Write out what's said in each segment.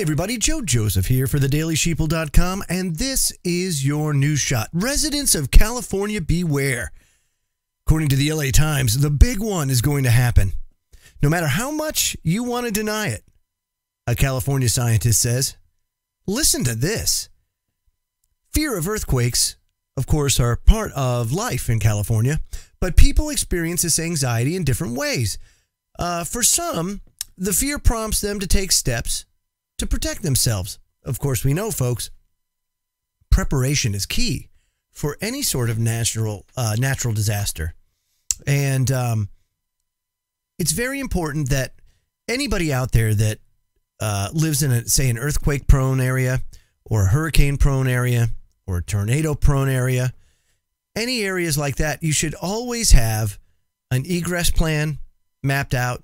everybody, Joe Joseph here for thedailysheeple.com, and this is your news shot. Residents of California, beware. According to the LA Times, the big one is going to happen. No matter how much you want to deny it, a California scientist says. Listen to this. Fear of earthquakes, of course, are part of life in California, but people experience this anxiety in different ways. For some, the fear prompts them to take steps to protect themselves. Of course, we know, folks, preparation is key for any sort of natural disaster. And it's very important that anybody out there that lives in, say, an earthquake-prone area or a hurricane-prone area or a tornado-prone area, any areas like that, you should always have an egress plan mapped out.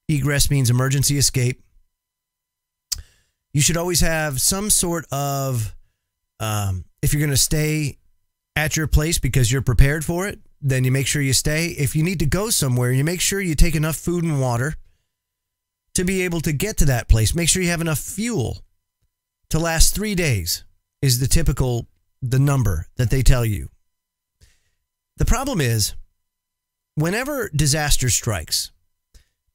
Egress means emergency escape. You should always have some sort of, if you're going to stay at your place because you're prepared for it, then you make sure you stay. If you need to go somewhere, you make sure you take enough food and water to be able to get to that place. Make sure you have enough fuel to last 3 days is the number that they tell you. The problem is, whenever disaster strikes,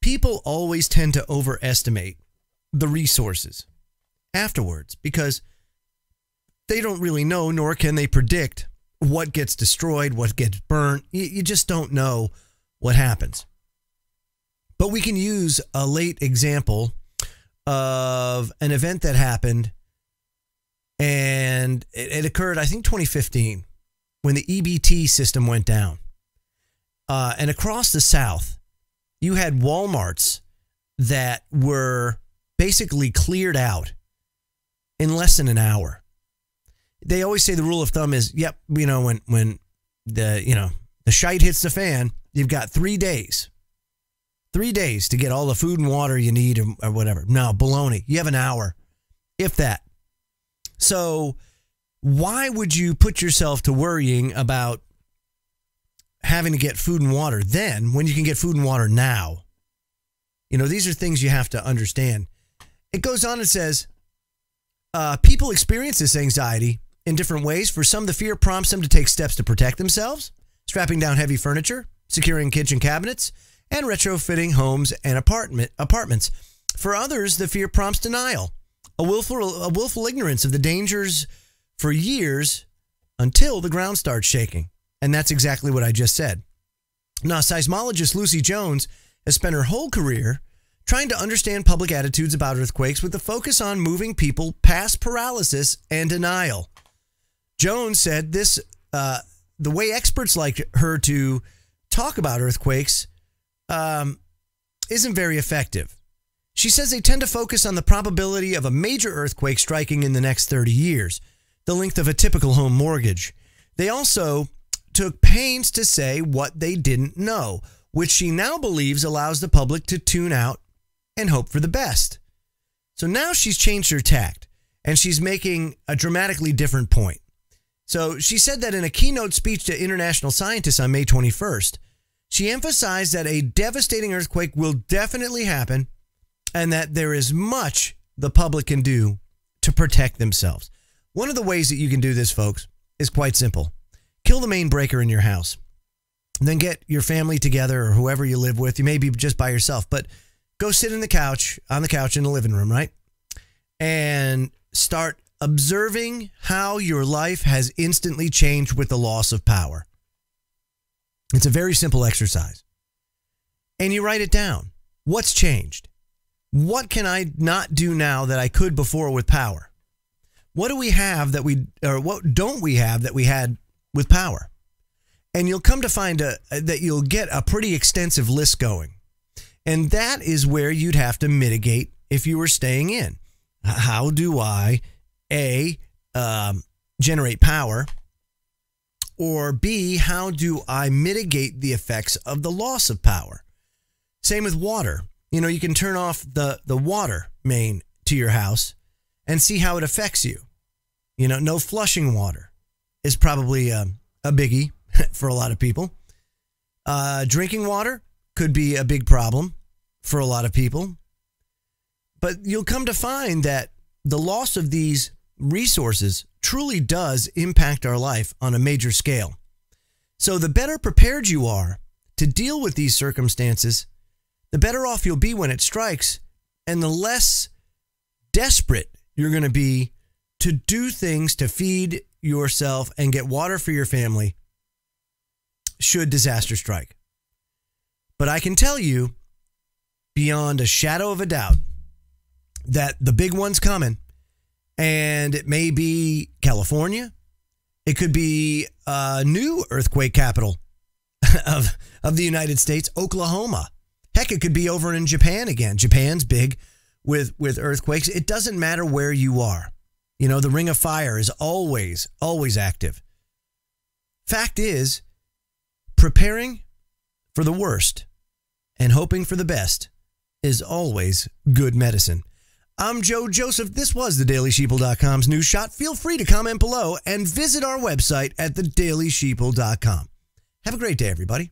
people always tend to overestimate the resources afterwards because they don't really know, nor can they predict what gets destroyed, what gets burnt. You just don't know what happens. But we can use a late example of an event that happened, and it occurred, I think, 2015, when the EBT system went down. And across the South, you had Walmarts that were basically cleared out in less than an hour. They always say the rule of thumb is, yep, when the shite hits the fan, you've got 3 days. 3 days to get all the food and water you need or whatever. No, baloney. You have an hour, if that. So why would you put yourself to worrying about having to get food and water then when you can get food and water now? These are things you have to understand. It goes on and says, people experience this anxiety in different ways. For some, the fear prompts them to take steps to protect themselves, strapping down heavy furniture, securing kitchen cabinets, and retrofitting homes and apartments. For others, the fear prompts denial, a willful ignorance of the dangers for years until the ground starts shaking. And that's exactly what I just said. Now, seismologist Lucy Jones has spent her whole career trying to understand public attitudes about earthquakes with a focus on moving people past paralysis and denial. Jones said this, the way experts like her to talk about earthquakes isn't very effective. She says they tend to focus on the probability of a major earthquake striking in the next 30 years, the length of a typical home mortgage. They also took pains to say what they didn't know, which she now believes allows the public to tune out and hope for the best. So now she's changed her tact, and she's making a dramatically different point. So she said that in a keynote speech to international scientists on May 21st, she emphasized that a devastating earthquake will definitely happen and that there is much the public can do to protect themselves. One of the ways that you can do this, folks, is quite simple. Kill the main breaker in your house. And then get your family together or whoever you live with. You may be just by yourself, but go sit on the couch in the living room, right? And start observing how your life has instantly changed with the loss of power. It's a very simple exercise. And you write it down. What's changed? What can I not do now that I could before with power? What do we have what don't we have that we had with power? And you'll come to find that you'll get a pretty extensive list going. And that is where you'd have to mitigate if you were staying in. How do I, A, generate power? Or B, how do I mitigate the effects of the loss of power? Same with water. You can turn off the water main to your house and see how it affects you. No flushing water is probably a biggie for a lot of people. Drinking water could be a big problem for a lot of people. But you'll come to find that the loss of these resources truly does impact our life on a major scale. So the better prepared you are to deal with these circumstances, the better off you'll be when it strikes, and the less desperate you're going to be to do things to feed yourself and get water for your family should disaster strike. But I can tell you beyond a shadow of a doubt that the big one's coming, and it may be California. It could be a new earthquake capital of the United States, Oklahoma. Heck, it could be over in Japan again. Japan's big with earthquakes. It doesn't matter where you are. You know, the Ring of Fire is always active. Fact is, preparing for the worst and hoping for the best is always good medicine. I'm Joe Joseph. This was thedailysheeple.com's News Shot. Feel free to comment below and visit our website at thedailysheeple.com. Have a great day, everybody.